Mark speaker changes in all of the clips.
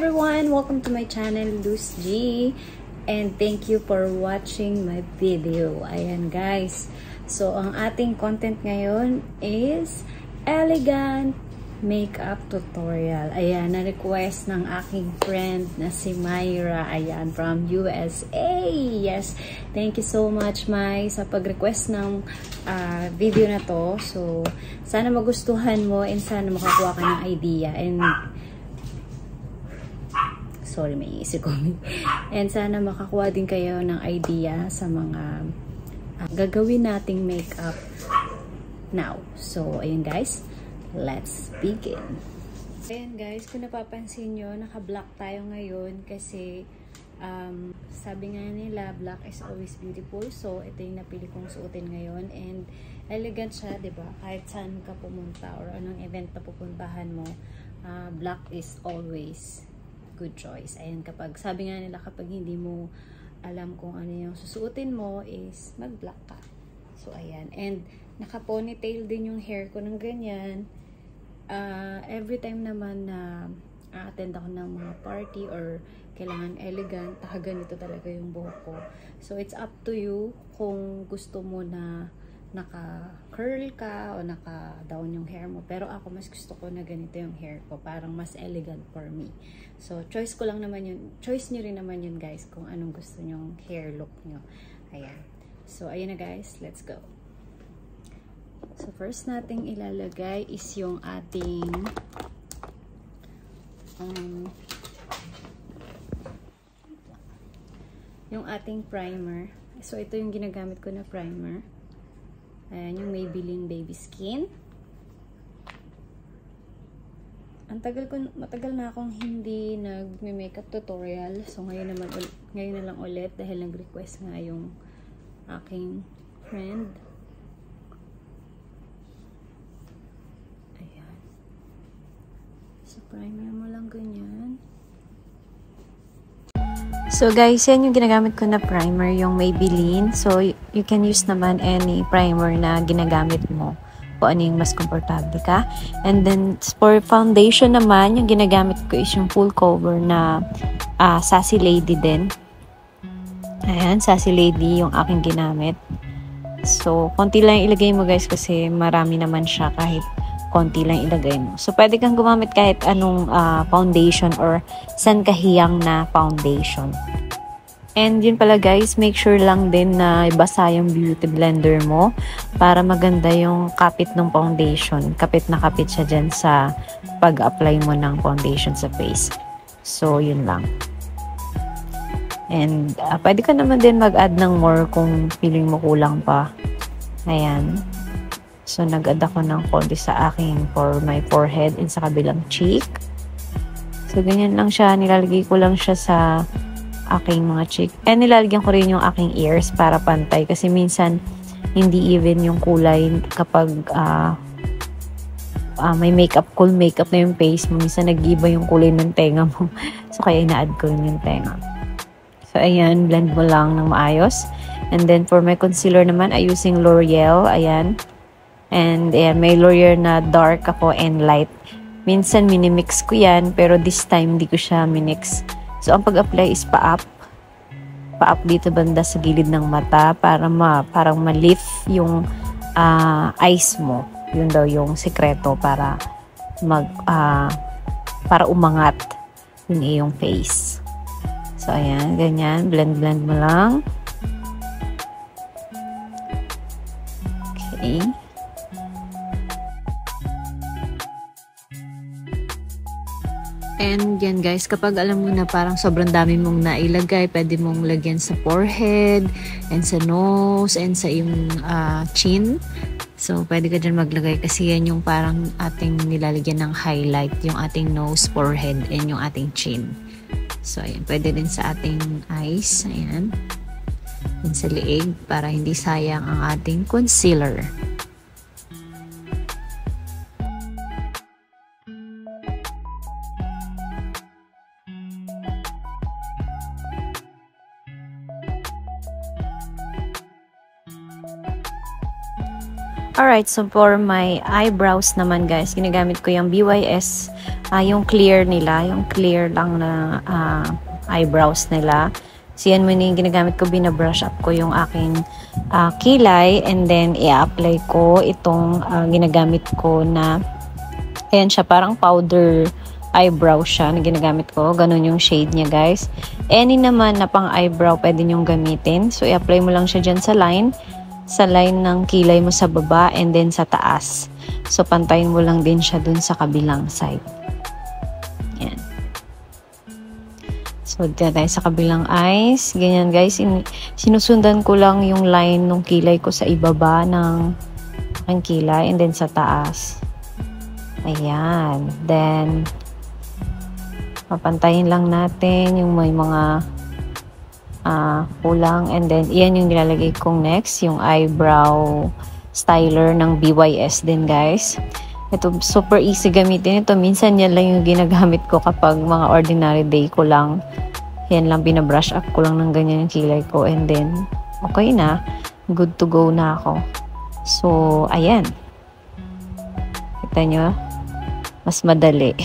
Speaker 1: everyone! Welcome to my channel, Luz G. And thank you for watching my video. Ayan guys. So, ang ating content ngayon is elegant makeup tutorial. Ayan, na-request ng aking friend na si Myra. Ayan, from USA. Yes, thank you so much, May, sa pag-request ng video na to. So, sana magustuhan mo and sana makakuha ka ng idea. And sorry, may isip ko. And sana makakuha din kayo ng idea sa mga gagawin nating makeup now. So, ayun guys, let's begin. Ayan guys, kung napapansin nyo, naka-black tayo ngayon kasi sabi nga nila, black is always beautiful. So, ito yung napili kong suotin ngayon. And elegant siya, diba? Kahit saan ka pumunta or anong event na pupuntahan mo, black is always good choice. Ayan, kapag sabi nga nila, kapag hindi mo alam kung ano yung susuotin mo, is mag-black ka. So, ayan. And naka-ponytail din yung hair ko ng ganyan. Every time naman na attend ako ng mga party or kailangan elegant, ganito talaga yung buhok ko. So, it's up to you kung gusto mo na naka-curl ka o naka-down yung hair mo. Pero ako, mas gusto ko na ganito yung hair ko. Parang mas elegant for me. So, choice ko lang naman yun. Choice nyo rin naman yun, guys, kung anong gusto nyong hair look nyo. Ayan. So, ayun na, guys. Let's go. So, first nating ilalagay is yung ating primer. So, ito yung ginagamit ko na primer. Ayan, yung Maybelline Baby Skin. Matagal na akong hindi nag-makeup tutorial. So, ngayon na lang ulit dahil nag-request nga yung aking friend. Ayan. So, primer mo lang ganyan. So guys, yan yung ginagamit ko na primer, yung Maybelline. So you can use naman any primer na ginagamit mo kung ano yung mas komportable ka. And then for foundation naman, yung ginagamit ko is yung full cover na Sassy Lady din. Ayan, Sassy Lady yung aking ginamit. So konti lang ilagay mo guys kasi marami naman siya kahit konti lang ilagay mo. So, pwede kang gumamit kahit anong foundation or san kahiyang na foundation. And yun pala guys, make sure lang din na ibasa yung beauty blender mo para maganda yung kapit ng foundation. Kapit na kapit siya dyan sa pag-apply mo ng foundation sa face. So, yun lang. And pwede ka naman din mag-add ng more kung feeling mo kulang pa. Ayan. So, nag-add ako ng konti sa aking for my forehead and sa kabilang cheek. So, ganyan lang siya. Nilalagay ko lang siya sa aking mga cheek. And nilalagyan ko rin yung aking ears para pantay. Kasi minsan, hindi even yung kulay kapag may makeup, cool makeup na yung face mo. Minsan, nag-iba yung kulay ng tenga mo. So, kaya ina-add ko rin yung tenga. So, ayan. Blend mo lang ng maayos. And then, for my concealer naman, I using L'Oreal. Ayan. And may L'Oreal na dark ako and light. Minsan minimix ko yan, pero this time hindi ko siya minix. So, ang pag-apply is pa-up. Pa-up dito banda sa gilid ng mata para parang ma-lift yung eyes mo. Yun daw yung sekreto para para umangat yung iyong face. So, ayan, ganyan. Blend mo lang. Okay. And yan guys, kapag alam mo na parang sobrang dami mong nailagay, pwede mong lagyan sa forehead, and sa nose, and sa iyong chin. So, pwede ka dyan maglagay kasi yan yung parang ating nilalagyan ng highlight, yung ating nose, forehead, and yung ating chin. So, ayan, pwede din sa ating eyes, ayan. And sa leeg, para hindi sayang ang ating concealer. Alright, so for my eyebrows naman guys, ginagamit ko yung BYS yung clear nila, yung clear lang na eyebrows nila. So yan muna yung ginagamit ko, binabrush up ko yung aking kilay, and then i-apply ko itong ginagamit ko na, ayan siya, parang powder eyebrow siya na ginagamit ko. Ganun yung shade niya, guys. Any naman na pang eyebrow pwede nyong gamitin. So i-apply mo lang siya dyan sa line ng kilay mo sa baba and then sa taas. So pantayin mo lang din siya dun sa kabilang side. Yan. So, dito tayo sa kabilang eyes. Ganyan, guys. Sinusundan ko lang yung line ng kilay ko sa ibaba ng kilay and then sa taas. Ayan. Then, papantayin lang natin yung may mga kulang. And then, iyan yung nilalagay kong next. Yung eyebrow styler ng BYS din, guys. Ito, super easy gamitin ito. Minsan yan lang yung ginagamit ko kapag mga ordinary day ko lang. Yan lang, binabrush up ko lang ng ganyan yung kilay ko. And then, okay na. Good to go na ako. So, ayan. Kita nyo? Mas madali.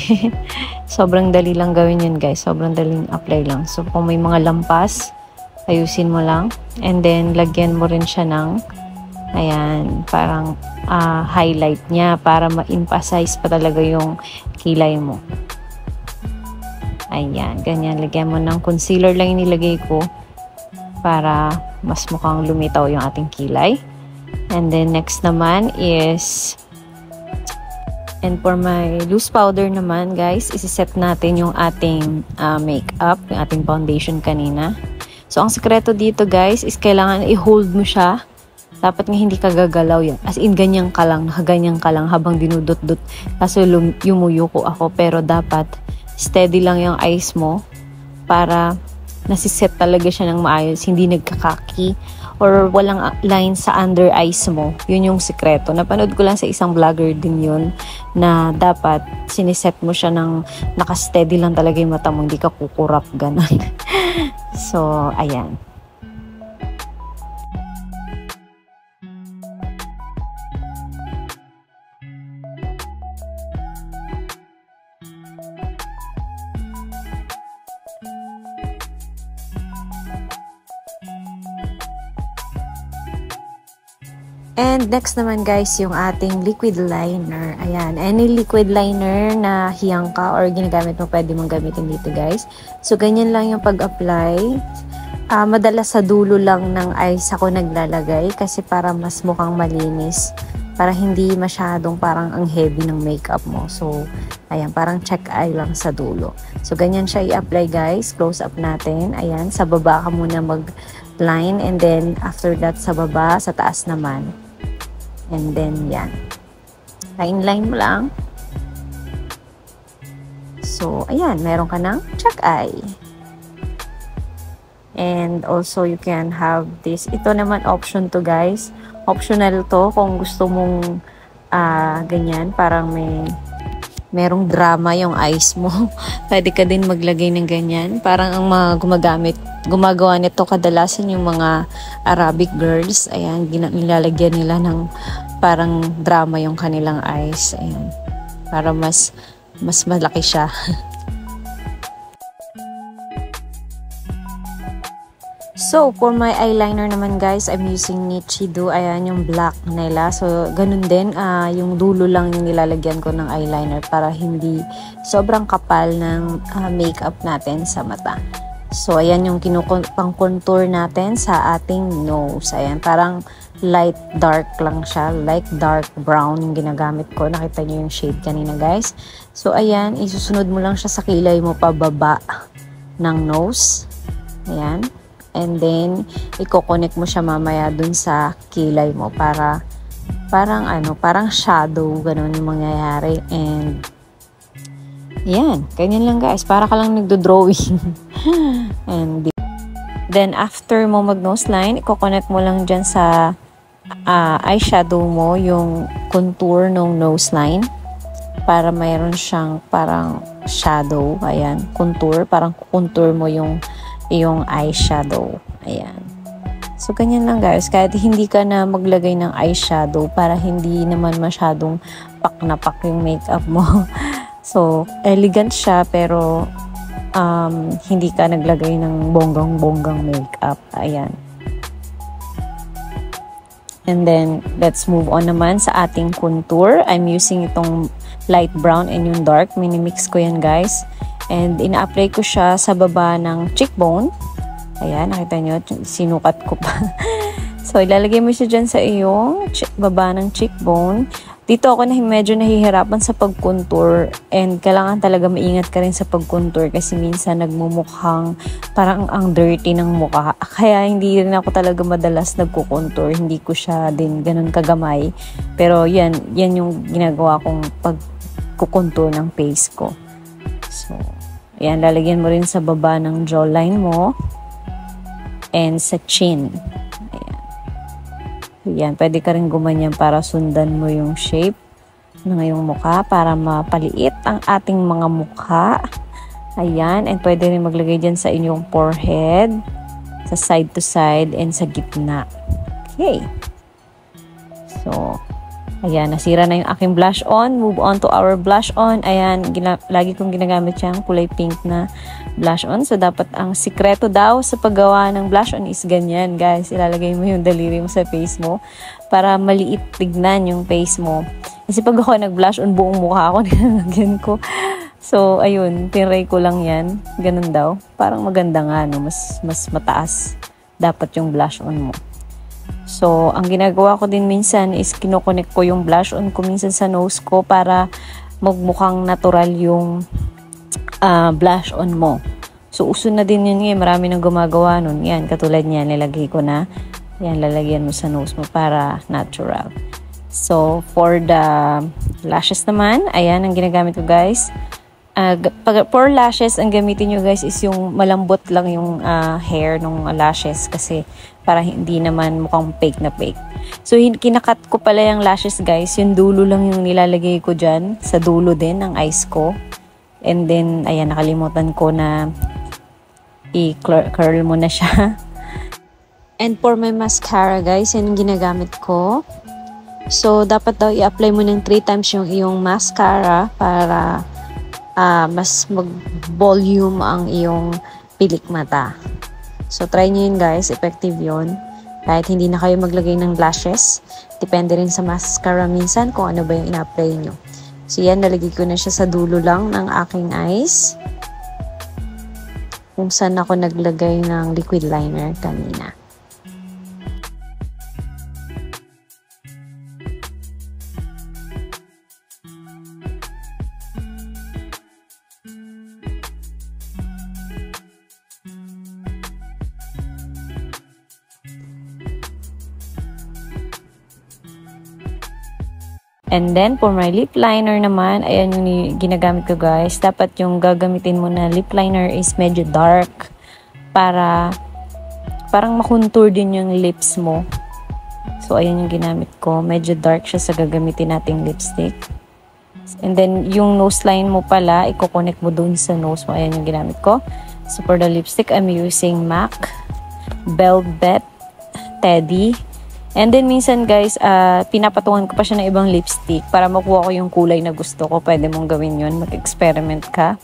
Speaker 1: Sobrang dali lang gawin yun, guys. Sobrang daling apply lang. So, kung may mga lampas, ayusin mo lang. And then, lagyan mo rin siya ng, ayan, parang highlight niya para ma-emphasize pa talaga yung kilay mo. Ayan, ganyan. Lagyan mo ng concealer lang yung nilagay ko para mas mukhang lumitaw yung ating kilay. And then, next naman is, and for my loose powder naman, guys, isiset natin yung ating makeup, yung ating foundation kanina. So, ang sekreto dito, guys, is kailangan i-hold mo siya. Dapat nga hindi ka gagalaw yan. As in, ganyan ka lang, nakaganyan ka lang habang dinudot-dot. Kaso yumuyuko ako, pero dapat steady lang yung eyes mo para nasiset talaga siya ng maayos, hindi nagkakaki or walang line sa under eyes mo. Yun yung sekreto. Napanood ko lang sa isang vlogger din yun na dapat siniset mo siya ng nakasteady lang talaga yung mata mo, hindi ka kukurap, ganun. So, ayan. And next naman, guys, yung ating liquid liner. Ayan, any liquid liner na hiyang ka or ginagamit mo, pwede mong gamitin dito, guys. So, ganyan lang yung pag-apply. Madalas sa dulo lang ng eyes ako naglalagay kasi para mas mukhang malinis. Para hindi masyadong parang ang heavy ng makeup mo. So, ayan, parang check eye lang sa dulo. So, ganyan siya i-apply, guys. Close up natin. Ayan, sa baba ka muna mag-line and then after that sa baba, sa taas naman. And then, yan. Line-line mo lang. So, ayan. Meron ka ng check eye. And also, you can have this. Ito naman option to, guys. Optional to kung gusto mong ganyan. Parang merong drama yung eyes mo. Pwede ka din maglagay ng ganyan. Parang ang mga gumagawa nito kadalasan yung mga Arabic girls. Ayan, nilalagyan nila ng parang drama yung kanilang eyes. Ayan. Para mas malaki siya. So, for my eyeliner naman, guys, I'm using Nichido. Ayan, yung black nila. So, ganun din. Yung dulo lang yung nilalagyan ko ng eyeliner para hindi sobrang kapal ng makeup natin sa mata. So, ayan yung pang-contour natin sa ating nose. Ayan, parang light dark lang siya. Light dark brown yung ginagamit ko. Nakita niyo yung shade kanina, guys. So, ayan, isusunod mo lang siya sa kilay mo pababa ng nose. Ayan. And then, i-connect mo siya mamaya dun sa kilay mo para parang shadow, ganun yung mangyayari. And, yan, ganyan lang, guys. Para ka lang nagdo-drawing. And then, after mo mag-nose line, i-connect mo lang dyan sa eyeshadow mo, yung contour ng nose line. Para mayroon siyang parang shadow. Ayan, contour. Parang contour mo yung eyeshadow. Ayan. So, ganyan lang, guys. Kahit hindi ka na maglagay ng eyeshadow para hindi naman masyadong pak na pak yung makeup mo. So, elegant siya pero hindi ka naglagay ng bonggang-bonggang makeup. Ayan. And then, let's move on naman sa ating contour. I'm using itong light brown and yung dark. Minimix ko yan, guys. And ina-apply ko siya sa baba ng cheekbone. Ayan, nakita nyo, sinukat ko pa. So, ilalagay mo siya dyan sa iyong baba ng cheekbone. Dito ako medyo nahihirapan sa pag-contour and kailangan talaga maingat ka rin sa pag-contour kasi minsan nagmumukhang parang ang dirty ng mukha. Kaya hindi rin ako talaga madalas nagko-contour. Hindi ko siya din ganun kagamay. Pero yan yung ginagawa kong pag-contour ng face ko. So, ayan, lalagyan mo rin sa baba ng jawline mo and sa chin. Yan, pwede ka rin gumanyan para sundan mo yung shape ng iyong mukha para mapaliit ang ating mga mukha. Ayan, and pwede rin maglagay dyan sa inyong forehead, sa side to side, and sa gitna. Okay. So, ayan, nasira na yung aking blush on. Move on to our blush on. Ayan, lagi kong ginagamit siyang kulay pink na blush on. So, dapat ang sikreto daw sa paggawa ng blush on is ganyan, guys. Ilalagay mo yung daliri mo sa face mo para maliit tignan yung face mo. Kasi pag ako nag-blush on, buong mukha ako, nilalagyan ko. So, ayun, tinry ko lang yan. Ganun daw. Parang maganda nga, no? Mas mataas dapat yung blush on mo. So, ang ginagawa ko din minsan is kinokonek ko yung blush on ko minsan sa nose ko para magmukhang natural yung blush on mo. So, uso na din yun ngayon. Marami nang gumagawa nun. Yan, katulad niyan, nilagay ko na. Yan, lalagyan mo sa nose mo para natural. So, for the lashes naman, ayan, ang ginagamit ko, guys. For lashes, ang gamitin nyo, guys, is yung malambot lang yung hair ng lashes kasi para hindi naman mukhang fake na fake. So, kinakat ko pala yung lashes, guys. Yung dulo lang yung nilalagay ko dyan. Sa dulo din ng eyes ko. And then, ayan, nakalimutan ko na i-curl mo na siya. And for my mascara, guys, yan yung ginagamit ko. So, dapat daw i-apply mo ng 3 times yung iyong mascara para mas mag-volume ang iyong pilik mata. So, try nyo yun, guys. Effective yun. Kahit hindi na kayo maglagay ng lashes. Depende rin sa mascara minsan kung ano ba yung ina-apply nyo. So, yan, nalagay ko na siya sa dulo lang ng aking eyes. Kung saan ako naglagay ng liquid liner kanina. And then, for my lip liner naman, ayan yung ginagamit ko, guys. Dapat yung gagamitin mo na lip liner is medyo dark para parang makontour din yung lips mo. So, ayan yung ginamit ko. Medyo dark siya sa gagamitin nating lipstick. And then, yung nose line mo pala, i-connect mo dun sa nose mo. Ayan yung ginamit ko. So, for the lipstick, I'm using MAC Velvet Teddy. And then, minsan, guys, pinapatungan ko pa siya ng ibang lipstick para makuha ko yung kulay na gusto ko. Pwede mong gawin yun. Mag-experiment ka.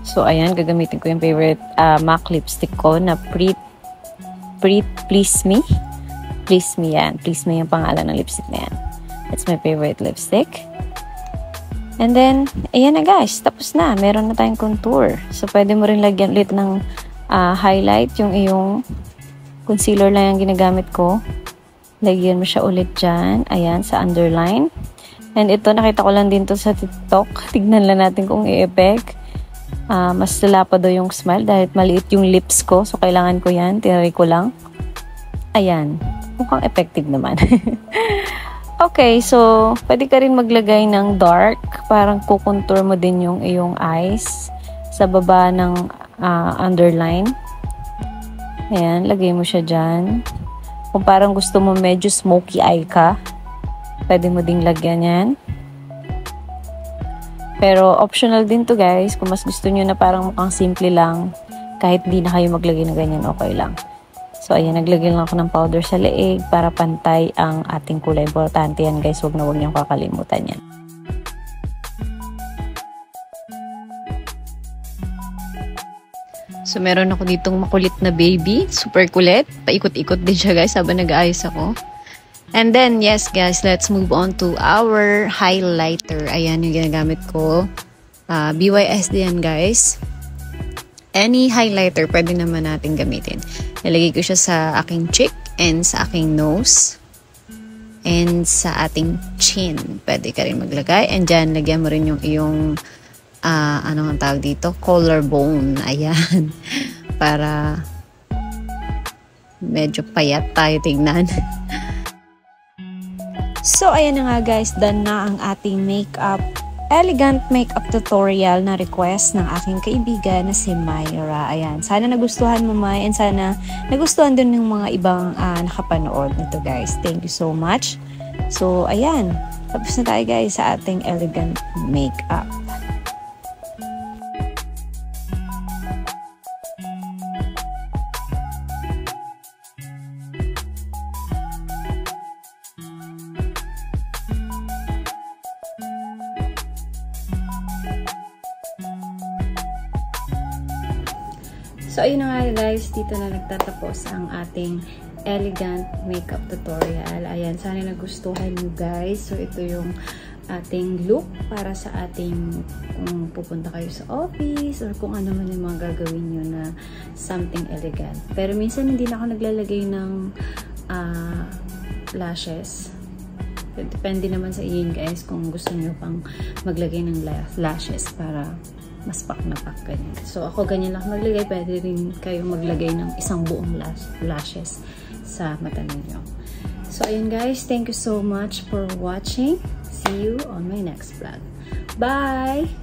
Speaker 1: So, ayan, gagamitin ko yung favorite MAC lipstick ko na Please Me. Please Me yan. Please Me yung pangalan ng lipstick na yan. That's my favorite lipstick. And then, ayan na, guys. Tapos na. Meron na tayong contour. So, pwede mo rin lagyan ulit ng highlight yung iyong concealer lang yung ginagamit ko. Lagyan mo siya ulit dyan. Ayan, sa underline. And ito, nakita ko lang din to sa TikTok. Tignan lang natin kung i-effect. Mas lala pa daw yung smile dahil maliit yung lips ko. So, kailangan ko yan. Tinry ko lang. Ayan. Mukhang effective naman. Okay, so, pwede ka rin maglagay ng dark. Parang kukontour mo din yung iyong eyes sa baba ng underline. Ayan, lagay mo siya dyan. Kung parang gusto mo medyo smoky eye ka, pwede mo ding lagyan yan. Pero optional din to, guys. Kung mas gusto nyo na parang mukhang simple lang, kahit di na kayo maglagay na ganyan, okay lang. So, ayan, naglagay lang ako ng powder sa leeg para pantay ang ating kulay. Importante yan, guys. Huwag na huwag niyong kakalimutan yan. So, meron ako ditong makulit na baby. Super kulit. Paikot-ikot din siya, guys, habang nag-aayos ako. And then, yes, guys, let's move on to our highlighter. Ayan yung ginagamit ko. BYSD yan, guys. Any highlighter, pwede naman natin gamitin. Nalagay ko siya sa aking cheek and sa aking nose. And sa ating chin. Pwede ka rin maglagay. And dyan, lagyan mo rin yung iyong ano ang tawag dito? Collarbone. Ayan. Para medyo payat tayo tignan. So, ayan na nga guys. Done na ang ating makeup. Elegant makeup tutorial na request ng aking kaibigan na si Myra. Ayan. Sana nagustuhan mo, May. And sana nagustuhan din ng mga ibang nakapanood nito, guys. Thank you so much. So, ayan. Tapos na tayo, guys, sa ating elegant makeup. So, ayun na nga guys, dito na nagtatapos ang ating elegant makeup tutorial. Ayan, sana nagustuhan nyo guys. So, ito yung ating look para sa ating kung pupunta kayo sa office or kung ano man yung mga gagawin nyo na something elegant. Pero minsan hindi na ako naglalagay ng lashes. Depende naman sa inyo guys kung gusto nyo pang maglagay ng lashes para mas pak na pak ganyan. So, ako ganyan lang maglagay. Pwede rin kayo maglagay ng isang buong lashes sa mata ninyo. So, ayun guys. Thank you so much for watching. See you on my next vlog. Bye!